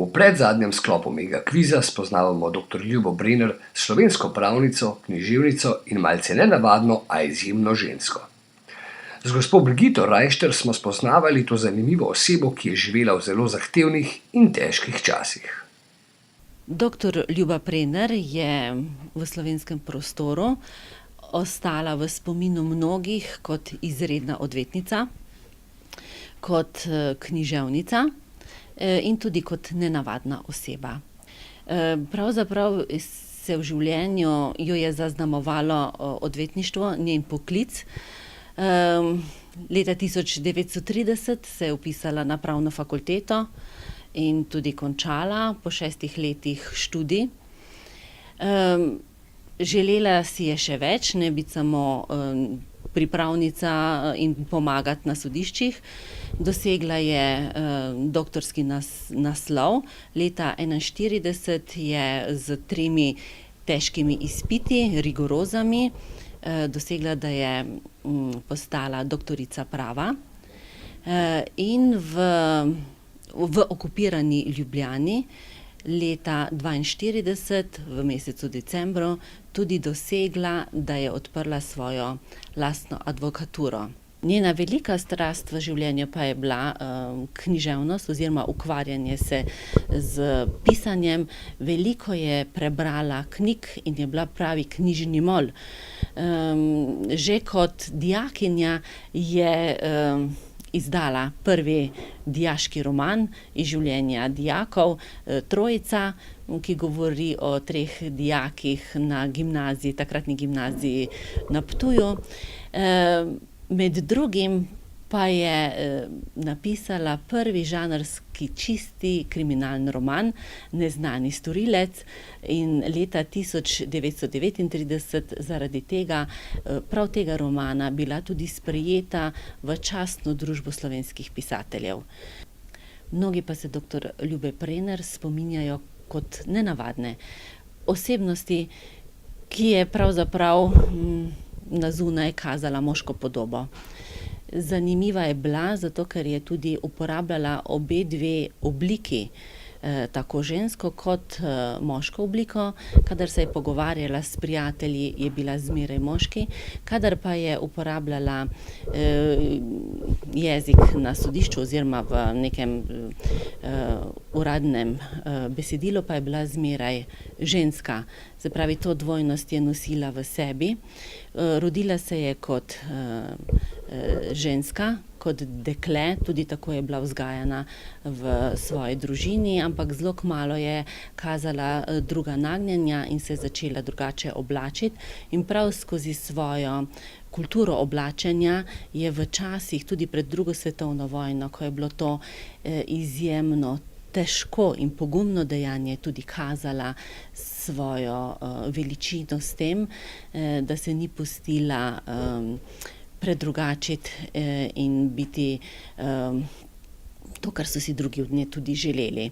V predzadnjem sklopu Megakviza spoznavamo dr. Ljubo Brener, slovensko pravnico, književnico in malce nenavadno, a izjemno žensko. Z gospo Brigito Rajšter smo spoznavali to zanimivo osebo, ki je živela v zelo zahtevnih in težkih časih. Dr. Ljuba Brener je v slovenskem prostoru ostala v spominu mnogih kot izredna odvetnica, kot književnica in tudi kot nenavadna oseba. Pravzaprav se v življenju jo je zaznamovalo odvetništvo, njen poklic. Leta 1930 se je vpisala na pravno fakulteto in tudi končala po 6 letih študij. Želela si je še več, ne biti samo pripravnica in pomagati na sodiščih. Dosegla je doktorski naslov. Leta 1941 je s 3 težkimi izpiti, rigorozami, dosegla, da je postala doktorica prava. In v okupirani Ljubljani leta 1942 v mesecu decembru tudi dosegla, da je odprla svojo lastno advokaturo. Njena velika strast v življenju pa je bila književnost oziroma ukvarjanje se z pisanjem. Veliko je prebrala knjig in je bila pravi knjižni mol. Že kot dijakinja je izdala prvi dijaški roman iz življenja dijakov, Trojica, ki govori o 3 dijakih na gimnaziji, takratni gimnaziji na Ptuju. Med drugim pa je napisala prvi žanrski čisti kriminalni roman Neznani storilec in leta 1939 zaradi tega, prav tega romana bila tudi sprejeta v častno družbo slovenskih pisateljev. Mnogi pa se dr. Ljube Brener spominjajo kot nenavadne osebnosti, ki je pravzaprav na zunaj kazala moško podobo. Zanimiva je bila, zato ker je tudi uporabljala obe obliki, tako žensko kot moško obliko. Kadar se je pogovarjala s prijatelji, je bila zmeraj moški, kadar pa je uporabljala jezik na sodišču oziroma v nekem uradnem besedilu, pa je bila zmeraj ženska. Se pravi, to dvojnost je nosila v sebi. Rodila se je kot ženska, kot dekle, tudi tako je bila vzgajana v svoji družini, ampak zelo kmalu je kazala druga nagnjenja in se je začela drugače oblačiti. In prav skozi svojo kulturo oblačenja je v časih, tudi pred 2. svetovno vojno, ko je bilo to izjemno težko in pogumno dejanje, tudi kazala svojo veličino s tem, da se ni pustila predrugačiti in biti to, kar so si drugi od nje tudi želeli.